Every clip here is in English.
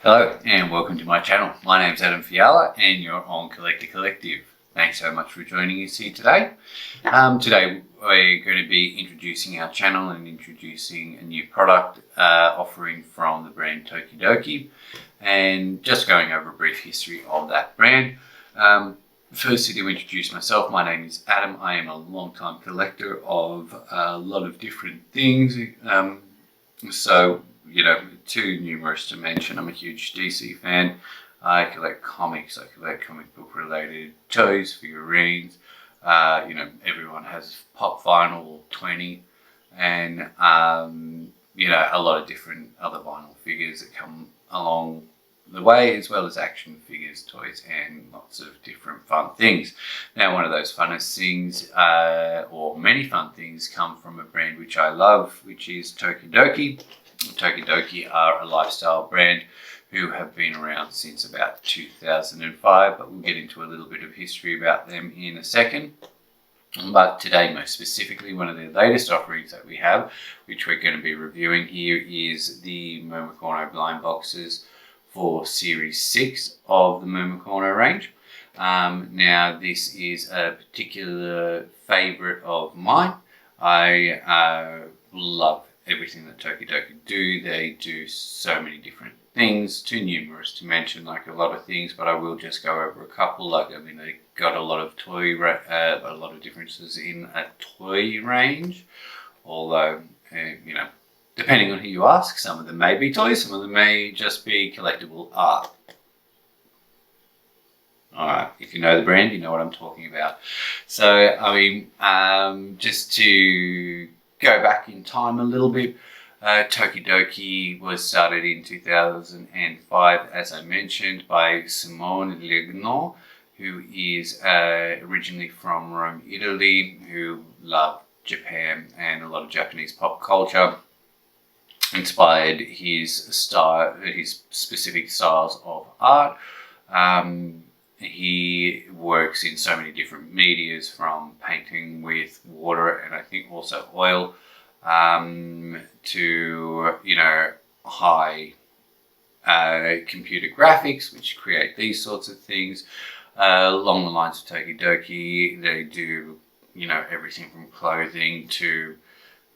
Hello and welcome to my channel. My name's Adam Fiala and you're on Collector Collective. Thanks so much for joining us here today. Today we're going to be introducing our channel and introducing a new product offering from the brand Tokidoki and just going over a brief history of that brand. Firstly, to introduce myself, my name is Adam. I am a long-time collector of a lot of different things. Too numerous to mention. I'm a huge DC fan. I collect comics. I collect comic book related toys, figurines. Everyone has pop vinyl 20 and a lot of different other vinyl figures that come along the way, as well as action figures, toys, and lots of different fun things. Now, one of those funnest things, or many fun things, come from a brand which I love, which is Tokidoki. Tokidoki are a lifestyle brand who have been around since about 2005, but we'll get into a little bit of history about them in a second. But today, most specifically, one of the latest offerings that we have, which we're going to be reviewing here, is the Mermicornos blind boxes for Series 6 of the Mermicornos range. Now, this is a particular favourite of mine. I love everything that Tokidoki do. They do so many different things, too numerous to mention, like a lot of things, but I will just go over a couple. They got a lot of a lot of differences in a toy range, although, depending on who you ask, some of them may be toys, some of them may just be collectible art. Alright, if you know the brand, you know what I'm talking about. So, just to go back in time a little bit, Tokidoki was started in 2005, as I mentioned, by Simone Legno, who is originally from Rome, Italy, who loved Japan and a lot of Japanese pop culture. Inspired his specific styles of art. He works in so many different medias, from painting with water and I think also oil, to high computer graphics, which create these sorts of things. Along the lines of Tokidoki, they do everything from clothing to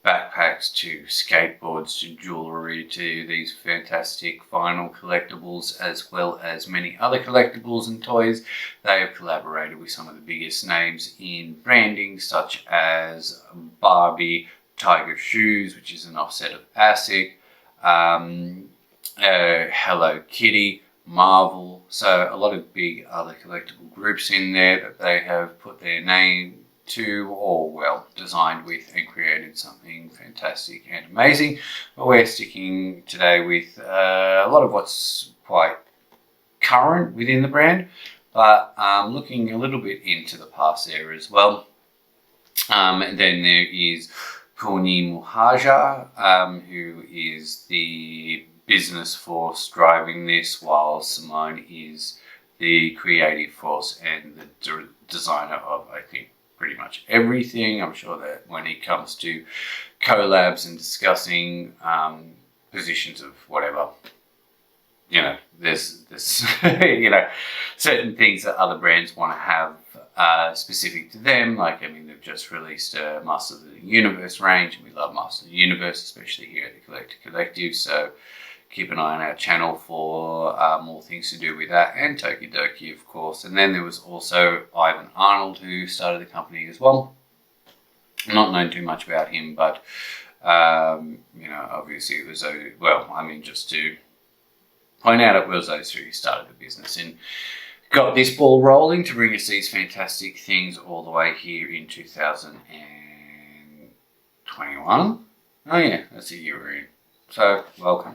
backpacks to skateboards to jewellery to these fantastic vinyl collectibles, as well as many other collectibles and toys. They have collaborated with some of the biggest names in branding, such as Barbie, Tiger Shoes, which is an offset of ASIC, Hello Kitty, Marvel. So a lot of big other collectible groups in there that they have put their name to, or designed with and created something fantastic and amazing. But we're sticking today with a lot of what's quite current within the brand, but looking a little bit into the past there as well. And then there is Purni Muhaja, who is the business force driving this, while Simone is the creative force and the designer of, I think, pretty much everything. I'm sure that when it comes to collabs and discussing positions of whatever, there's certain things that other brands want to have specific to them. They've just released a Masters of the Universe range, and we love Masters of the Universe, especially here at the Collector Collective. So keep an eye on our channel for more things to do with that, and Tokidoki, of course. And then there was also Ivan Arnold, who started the company as well. Not known too much about him, but obviously it was just to point out, it was those who started the business and got this ball rolling to bring us these fantastic things all the way here in 2021. Oh yeah, that's a year we're in. So, welcome.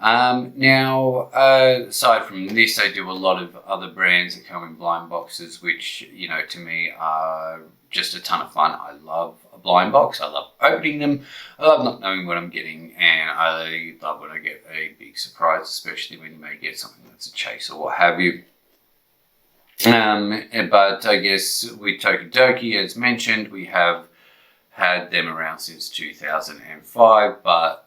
Now, aside from this, I do a lot of other brands that come in blind boxes, which, to me are just a ton of fun. I love a blind box. I love opening them. I love not knowing what I'm getting, and I love when I get a big surprise, especially when you may get something that's a chase or what have you. But I guess with Tokidoki, as mentioned, we have had them around since 2005, but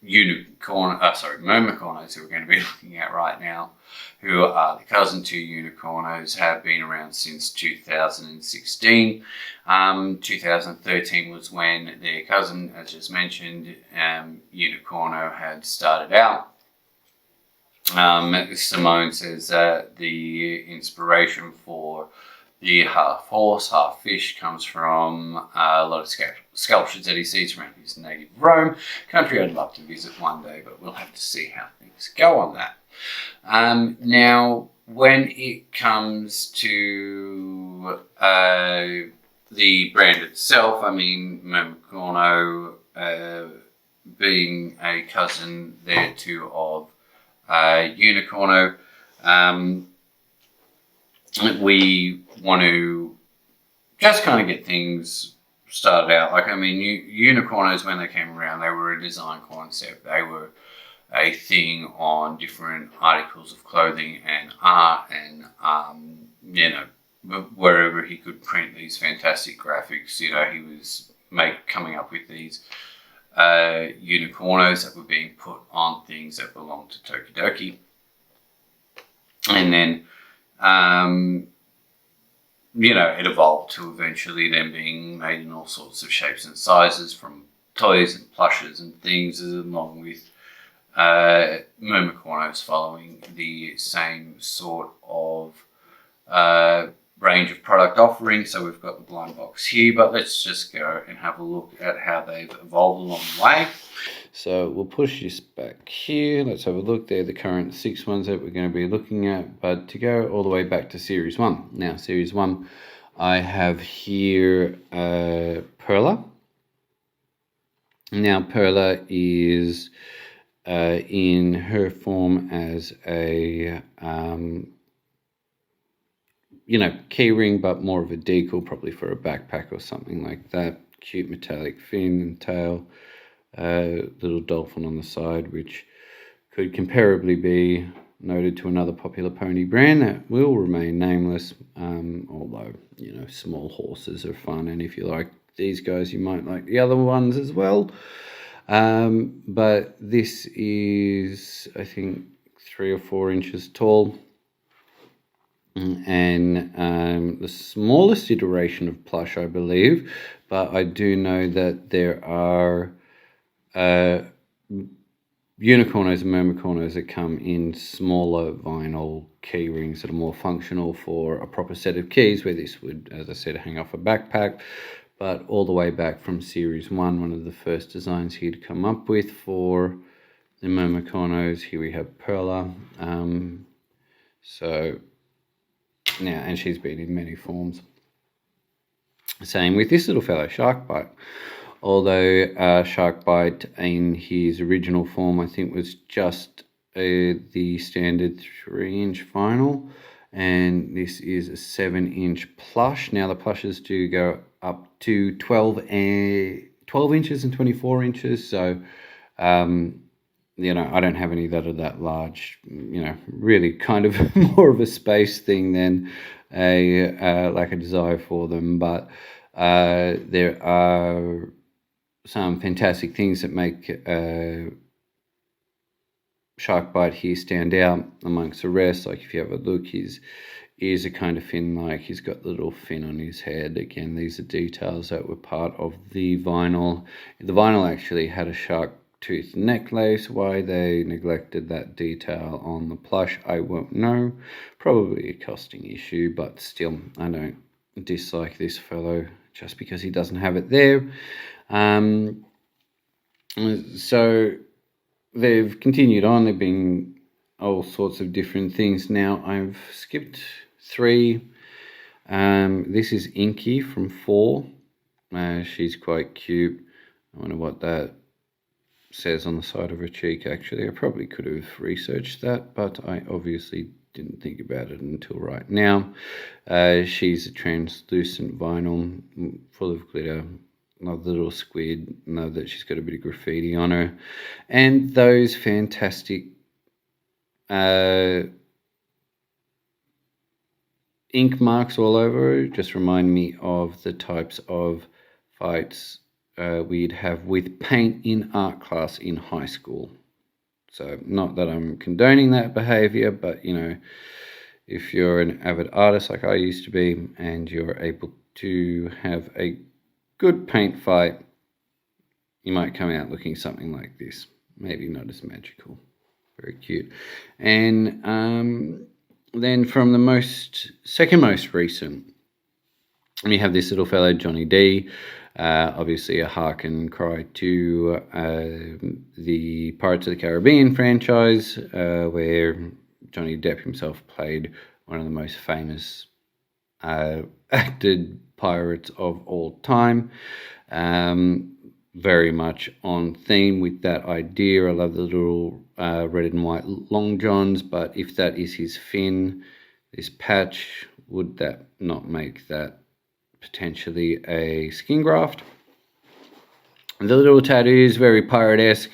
Mermicornos, who we're going to be looking at right now, who are the cousin to Unicornos, have been around since 2016. 2013 was when their cousin, as just mentioned, Unicorno, had started out. Simone says that the inspiration for the half horse, half fish comes from a lot of sculptures that he sees around his native Rome, country I'd love to visit one day, but we'll have to see how things go on that. Now, when it comes to the brand itself, I mean, Mermicorno being a cousin there too of Unicorno, we want to just kind of get things started out. Like, I mean, Unicornos, when they came around, they were a design concept. They were a thing on different articles of clothing and art, and wherever he could print these fantastic graphics, he was coming up with these Unicornos that were being put on things that belonged to Tokidoki. And then it evolved to eventually them being made in all sorts of shapes and sizes, from toys and plushes and things, along with Mermicornos following the same sort of range of product offering. So we've got the blind box here, but let's just go and have a look at how they've evolved along the way. So we'll push this back here. Let's have a look. They're the current 6 ones that we're going to be looking at, but to go all the way back to Series 1. Now, Series 1, I have here Perla. Now, Perla is in her form as a key ring, but more of a decal, probably for a backpack or something like that. Cute metallic fin and tail, little dolphin on the side, which could comparably be noted to another popular pony brand that will remain nameless, although small horses are fun, and if you like these guys you might like the other ones as well. But this is, I think, 3 or 4 inches tall, and the smallest iteration of plush, I believe, but I do know that there are Unicornos and Mermicornos that come in smaller vinyl key rings that are more functional for a proper set of keys, where this would, as I said, hang off a backpack. But all the way back from Series 1, one of the first designs he'd come up with for the Mermicornos. Here we have Perla. So now, and she's been in many forms. Same with this little fellow, Sharkbite. Although Sharkbite in his original form, I think, was just the standard 3-inch vinyl, and this is a 7-inch plush. Now the plushes do go up to 12 inches and 24 inches, so I don't have any that are that large. Really kind of more of a space thing than a desire for them. But there are some fantastic things that make Sharkbite here stand out amongst the rest. Like, if you have a look, his ears are kind of fin-like. He's got the little fin on his head. Again, these are details that were part of the vinyl. The vinyl actually had a shark tooth necklace. Why they neglected that detail on the plush, I won't know. Probably a costing issue, but still, I don't dislike this fellow just because he doesn't have it there. So they've continued on. They've been all sorts of different things. Now I've skipped 3. This is Inky from 4. She's quite cute. I wonder what that says on the side of her cheek. Actually, I probably could have researched that, but I obviously didn't think about it until right now. She's a translucent vinyl full of glitter. Love the little squid. Know that she's got a bit of graffiti on her, and those fantastic ink marks all over her just remind me of the types of fights we'd have with paint in art class in high school. So not that I'm condoning that behavior, but you know, if you're an avid artist like I used to be and you're able to have a good paint fight, you might come out looking something like this. Maybe not as magical. Very cute. And then from the second most recent, we have this little fellow, Johnny D. Obviously a harken cry to the Pirates of the Caribbean franchise, where Johnny Depp himself played one of the most famous acted pirates of all time. Very much on theme with that idea. I love the little red and white long johns, but if that is his fin, this patch, would that not make that potentially a skin graft? And the little tattoos, very pirate-esque,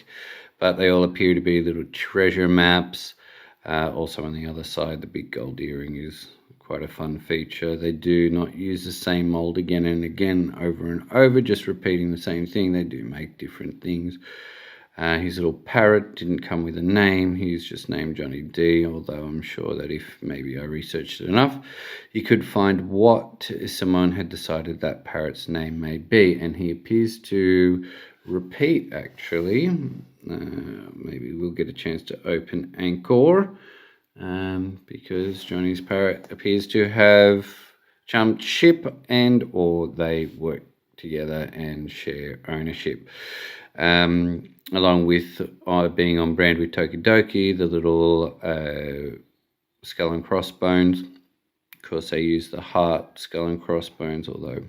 but they all appear to be little treasure maps. Also on the other side, the big gold earring is quite a fun feature. They do not use the same mold again and again, over and over, just repeating the same thing. They do make different things. His little parrot didn't come with a name. He's just named Johnny D, although I'm sure that if maybe I researched it enough, you could find what Simone had decided that parrot's name may be. And he appears to repeat, actually. Maybe we'll get a chance to open Anchor, because Johnny's parrot appears to have jumped ship, and or they work together and share ownership. Along with being on brand with Tokidoki, the little skull and crossbones. Of course, they use the heart skull and crossbones, although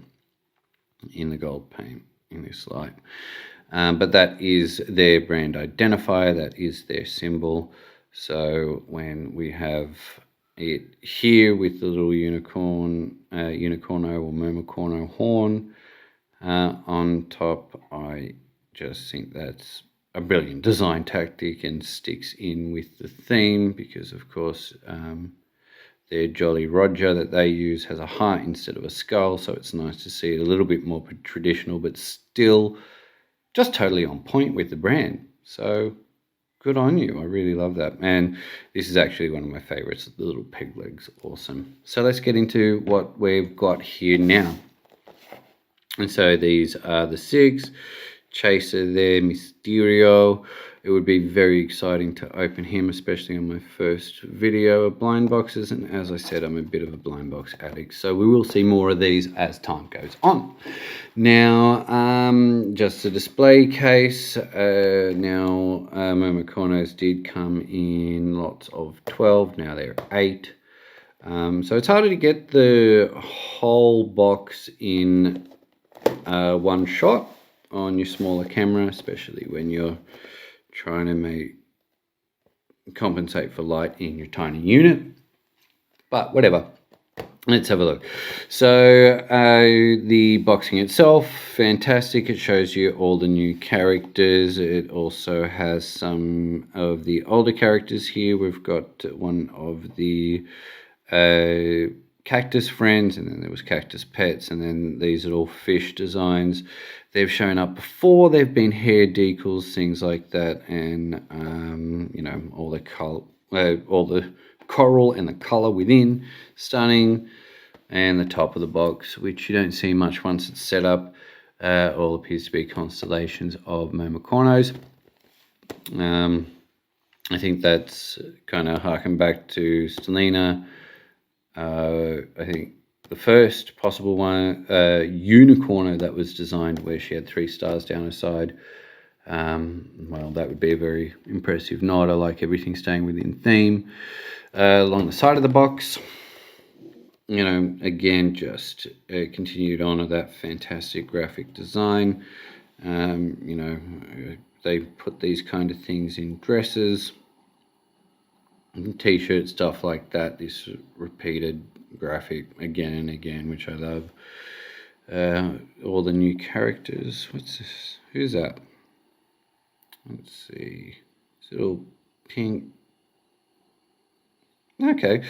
in the gold paint in this light. But that is their brand identifier. That is their symbol. So when we have it here with the little unicorno or mermicorno horn on top, I just think that's a brilliant design tactic and sticks in with the theme, because of course their Jolly Roger that they use has a heart instead of a skull, so it's nice to see it a little bit more traditional, but still just totally on point with the brand. So good on you. I really love that. And this is actually one of my favorites. The little peg legs, awesome. So let's get into what we've got here now. And so these are the SIGs. Chaser there, Mysterio. It would be very exciting to open him, especially on my first video of blind boxes. And as I said, I'm a bit of a blind box addict, so we will see more of these as time goes on. Now, just a display case. Mermicornos did come in lots of 12. Now they're 8. So it's harder to get the whole box in one shot on your smaller camera, especially when you're trying to compensate for light in your tiny unit. But whatever, let's have a look. So the boxing itself, fantastic. It shows you all the new characters. It also has some of the older characters here. We've got one of the cactus friends, and then there was cactus pets, and then these little fish designs. They've shown up before. They've been hair decals, things like that, and you know, all the coral and the color within, stunning. And the top of the box, which you don't see much once it's set up, all appears to be constellations of Mermicornos. I think that's kind of harken back to Stelina. I think the first possible one, Unicorno, that was designed where she had 3 stars down her side. Well, that would be a very impressive nod. I like everything staying within theme. Along the side of the box, you know, again, just continued on with that fantastic graphic design. You know, they put these kind of things in dresses, t-shirt, stuff like that. This repeated graphic again and again, which I love. All the new characters. What's this? Who's that? Let's see. This little pink. Okay.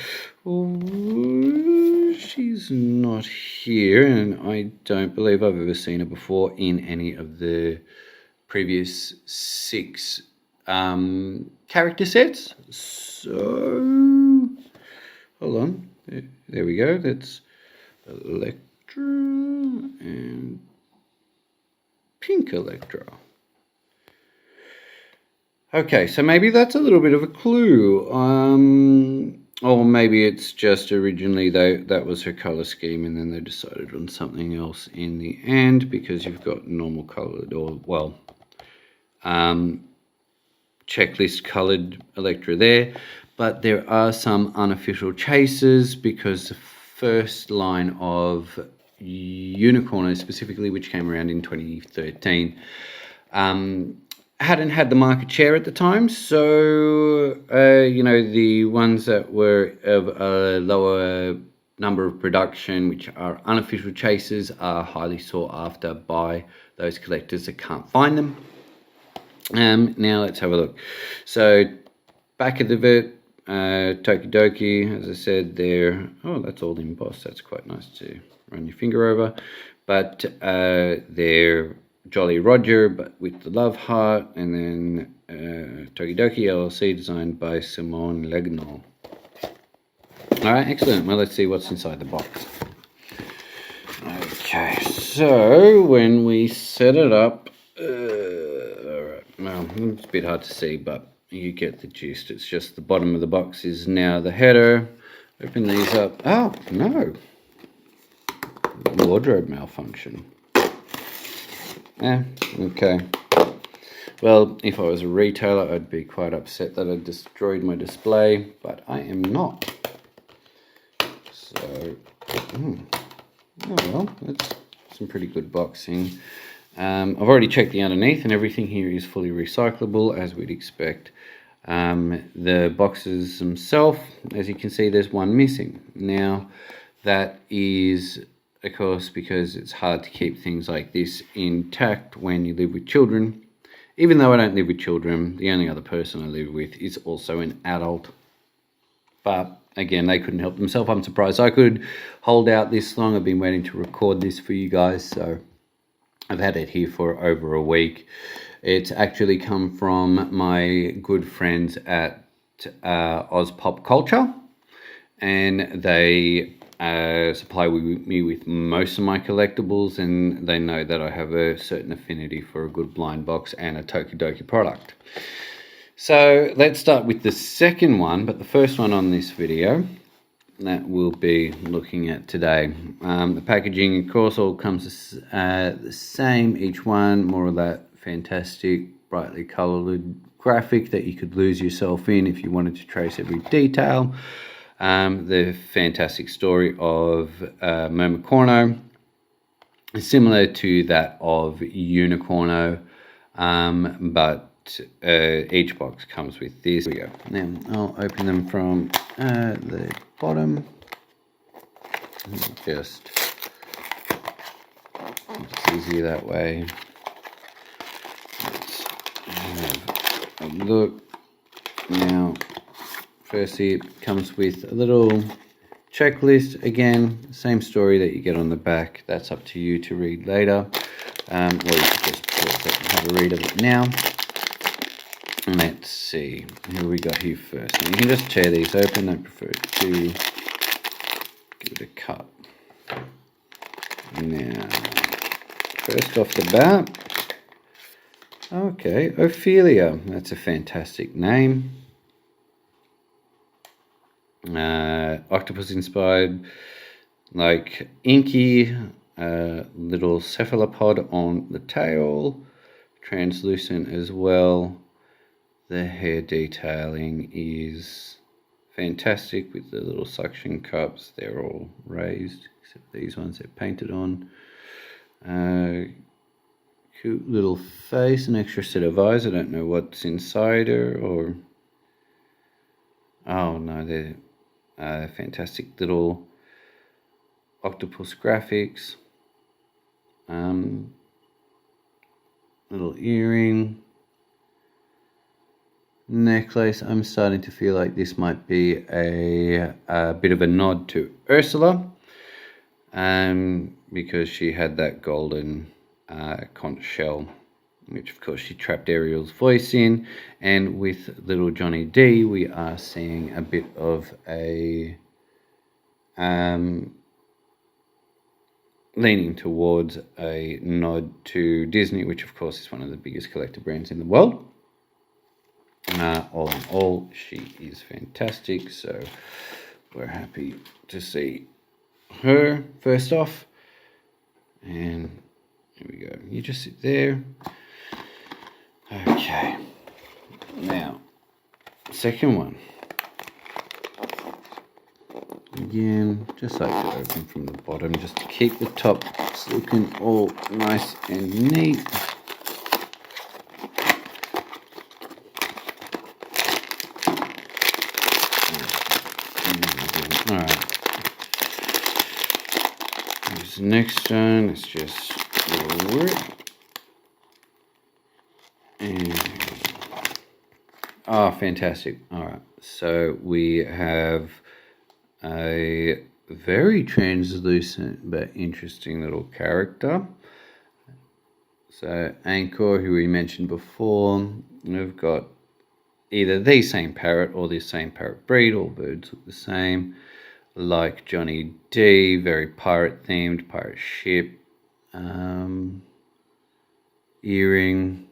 Well, she's not here, and I don't believe I've ever seen her before in any of the previous 6 character sets. So, hold on. There we go. That's Electra and Pink Electra. Okay, so maybe that's a little bit of a clue. Or maybe it's just originally that was her color scheme, and then they decided on something else in the end, because you've got normal colored, or well, checklist colored Electra there. But there are some unofficial chases, because the first line of Unicornos specifically, which came around in 2013, hadn't had the market share at the time. So, the ones that were of a lower number of production, which are unofficial chases, are highly sought after by those collectors that can't find them. Now let's have a look. So, back of the bit, Tokidoki, as I said there. Oh, that's all embossed. That's quite nice to run your finger over. But they're Jolly Roger, but with the love heart, and then Tokidoki LLC, designed by Simone Legnol. All right, excellent. Well, let's see what's inside the box. Okay, so when we set it up, all right, well, it's a bit hard to see, but you get the gist. It's just the bottom of the box is now the header. Open these up. Oh, no. Wardrobe malfunction. Yeah, okay. Well, if I was a retailer, I'd be quite upset that I destroyed my display, but I am not. So, oh well, that's some pretty good boxing. I've already checked the underneath, and everything here is fully recyclable, as we'd expect. The boxes themselves, as you can see, there's one missing. Now, that is, of course, because it's hard to keep things like this intact when you live with children. Even though I don't live with children, the only other person I live with is also an adult. But again, they couldn't help themselves. I'm surprised I could hold out this long. I've been waiting to record this for you guys, so I've had it here for over a week. It's actually come from my good friends at Oz Pop Culture, and they supply me with most of my collectibles, and they know that I have a certain affinity for a good blind box and a Tokidoki product. So let's start with the second one, but the first one on this video that we'll be looking at today. The packaging, of course, all comes the same, each one, more of that fantastic, brightly coloured graphic that you could lose yourself in if you wanted to trace every detail. The fantastic story of Mermicorno, similar to that of Unicorno, but each box comes with this. Here we go. Now I'll open them from the bottom. Just it's easier that way. Let's have a look. Now, firstly, it comes with a little checklist. Again, same story that you get on the back. That's up to you to read later, or you could just pause it and have a read of it now. Let's see, who we got here first. Now, you can just tear these open. I prefer to give it a cut. Now, first off the bat, okay, Ophelia. That's a fantastic name. Octopus inspired, like inky, little cephalopod on the tail, translucent as well. The hair detailing is fantastic with the little suction cups. They're all raised, except these ones they're painted on. Cute little face, an extra set of eyes. I don't know what's inside her, or... Oh no, they're fantastic little octopus graphics. Little earring. necklace. I'm starting to feel like this might be a bit of a nod to Ursula, because she had that golden conch shell, which of course she trapped Ariel's voice in. And with little Johnny D, we are seeing a bit of a leaning towards a nod to Disney, which of course is one of the biggest collector brands in the world. All in all, she is fantastic, so we're happy to see her first off. And here we go. You just sit there. Okay. Now, second one. Again, just like to open from the bottom, just to keep the top looking all nice and neat. Alright. Here's the next one. Let's just lower it. And fantastic. Alright. So we have a very translucent but interesting little character. So Anchor, who we mentioned before, we've got either the same parrot or the same parrot breed. All birds look the same. Like Johnny D, very pirate themed, pirate ship, earring,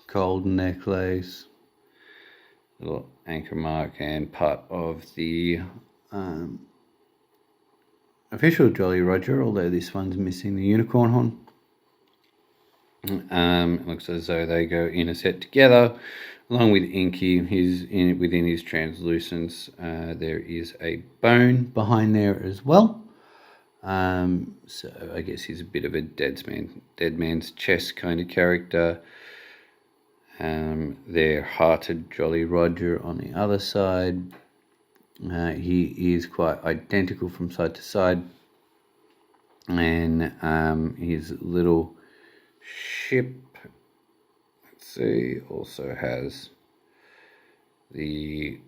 gold necklace, little anchor mark, and part of the official Jolly Roger, although this one's missing the unicorn horn. It looks as though they go in a set together, along with Inky. Within his translucence. There is a bone behind there as well. So I guess he's a bit of a dead man's chest kind of character. There, Hearted Jolly Roger on the other side. He is quite identical from side to side, and his little ship, let's see, also has the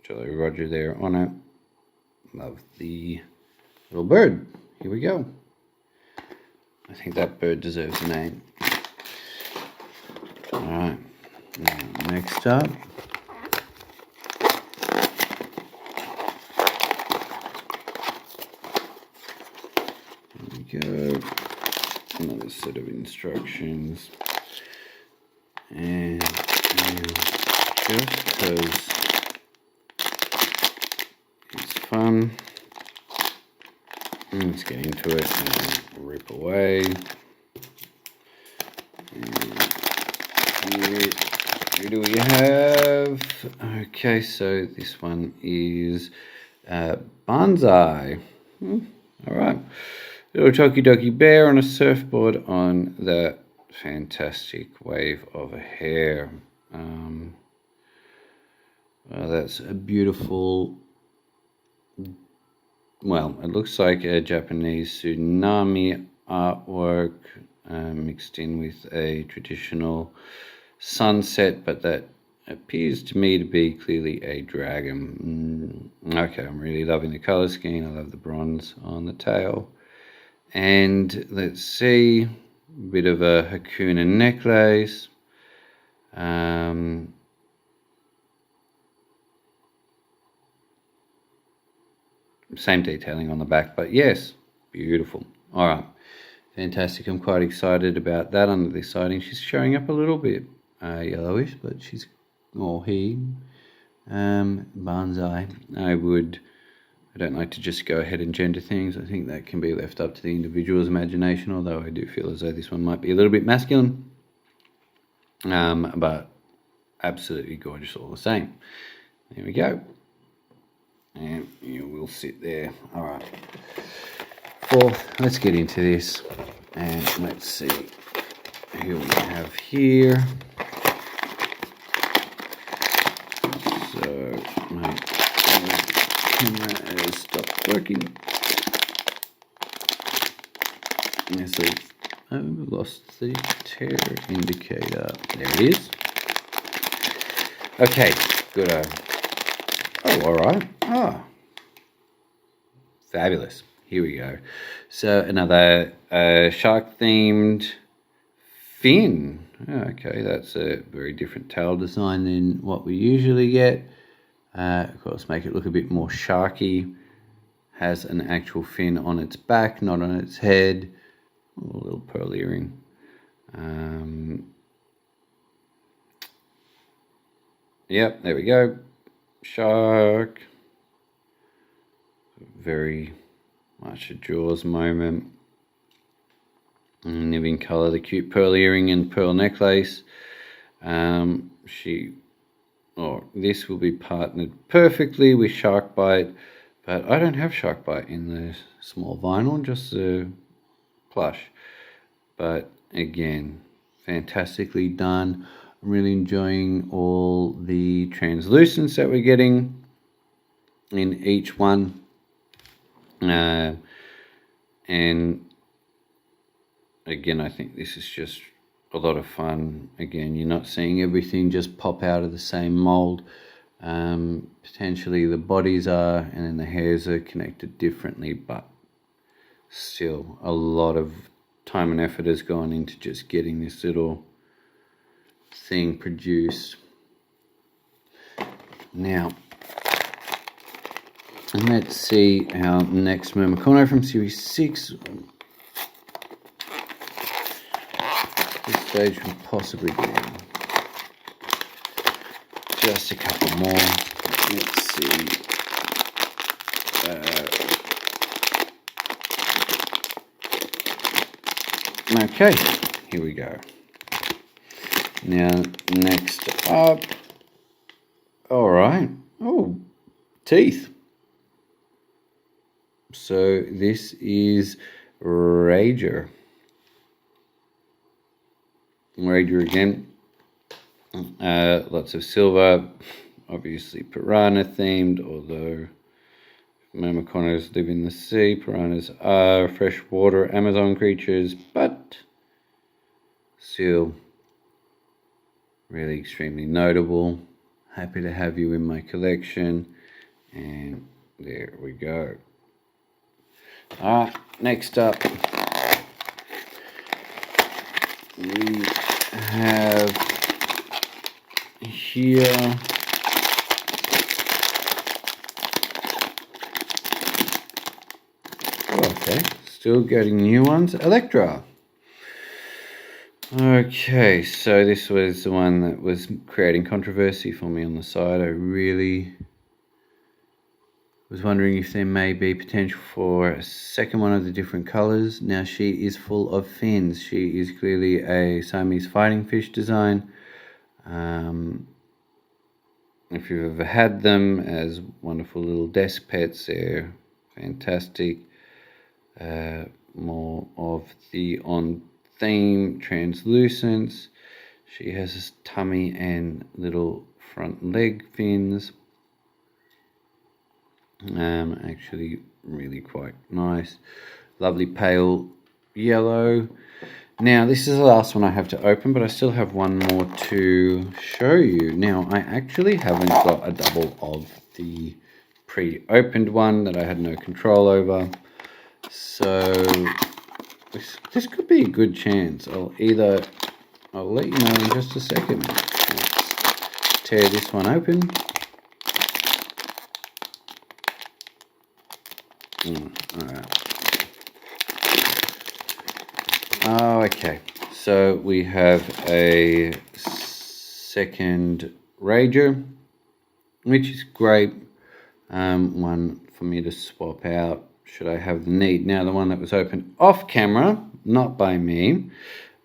Jolly Roger there on it. Love the little bird. Here we go. I think that bird deserves a name. Alright, next up. Here we go. Another set of instructions. And just because it's fun, let's get into it and rip away. And here do we have? Okay, so this one is Banzai. Alright. Little Tokidoki bear on a surfboard on that fantastic wave of hair. Well, that's a beautiful, well, it looks like a Japanese tsunami artwork mixed in with a traditional sunset, but that appears to me to be clearly a dragon. Okay, I'm really loving the color scheme. I love the bronze on the tail. And let's see, a bit of a Hakuna necklace. Same detailing on the back, but yes, beautiful. All right, fantastic. I'm quite excited about that under this siding. She's showing up a little bit yellowish, but she's, or he, Banzai. I don't like to just go ahead and gender things. I think that can be left up to the individual's imagination, although I do feel as though this one might be a little bit masculine. But absolutely gorgeous all the same. There we go. And you will sit there. All right. Fourth, let's get into this. And let's see who we have here. So, my camera has stopped working. Yes, I've lost the tear indicator. There it is. Okay, good. Oh, all right. Oh, fabulous. Here we go. So another shark-themed fin. Okay, that's a very different tail design than what we usually get. Of course, make it look a bit more sharky. Has an actual fin on its back, not on its head. A little pearl earring. Yep, there we go. Shark. Very much a Jaws moment. Living colour, the cute pearl earring and pearl necklace. This will be partnered perfectly with Shark Bite, but I don't have Shark Bite in the small vinyl, just the plush. But again, fantastically done. I'm really enjoying all the translucence that we're getting in each one. And again, I think this is just a lot of fun. Again, you're not seeing everything just pop out of the same mold. Potentially the bodies are, and then the hairs are connected differently, but still a lot of time and effort has gone into just getting this little thing produced. Now, let's see our next Mermicorno from Series 6. This stage will possibly be just a couple more. Let's see. Okay, here we go. Now, next up. All right. Oh, teeth. So this is Rager. Rager again. Lots of silver, obviously piranha themed, although Mermicornos live in the sea. Piranhas are freshwater Amazon creatures, but still really extremely notable. Happy to have you in my collection. And there we go. Next up, we have here okay, still getting new ones. Eletra. Okay, so this was the one that was creating controversy for me on the side. I really was wondering if there may be potential for a second one of the different colors. Now, she is full of fins. She is clearly a Siamese fighting fish design. If you've ever had them as wonderful little desk pets, they're fantastic. More of the on-theme translucence. She has a tummy and little front leg fins. Actually really quite nice. Lovely pale yellow. Now, this is the last one I have to open, but I still have one more to show you. Now, I actually haven't got a double of the pre-opened one that I had no control over. So, this could be a good chance. I'll let you know in just a second. Let's tear this one open. Alright. Okay, so we have a second Rager, which is great. One for me to swap out should I have the need. Now, the one that was opened off camera, not by me,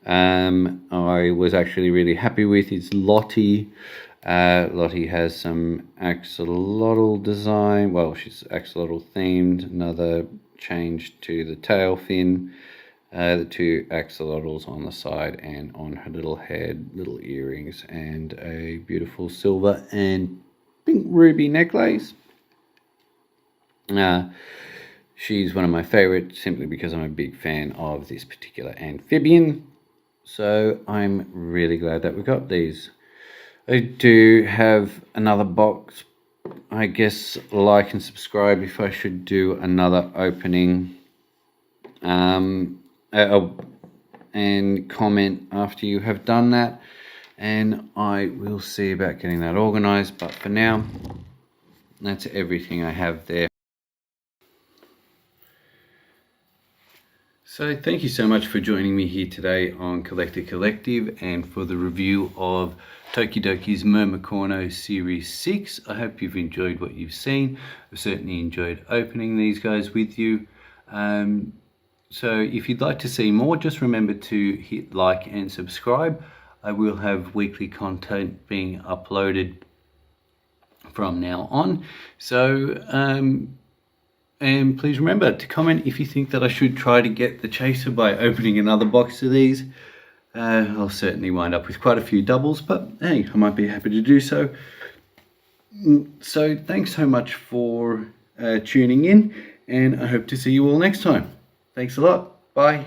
I was actually really happy with is Lottie. Lottie has some axolotl design. Well, she's axolotl themed. Another change to the tail fin. The two axolotls on the side and on her little head, little earrings, and a beautiful silver and pink ruby necklace. She's one of my favorites simply because I'm a big fan of this particular amphibian. So I'm really glad that we got these. I do have another box. I guess like and subscribe if I should do another opening. And comment after you have done that, and I will see about getting that organized. But for now, that's everything I have there. So thank you so much for joining me here today on Collector Collective and for the review of Tokidoki's Mermicornos Series 6. I hope you've enjoyed what you've seen. I've certainly enjoyed opening these guys with you. So if you'd like to see more, just remember to hit like and subscribe. I will have weekly content being uploaded from now on. So, and please remember to comment if you think that I should try to get the chaser by opening another box of these. I'll certainly wind up with quite a few doubles, but hey, I might be happy to do so. So thanks so much for tuning in, and I hope to see you all next time. Thanks a lot. Bye.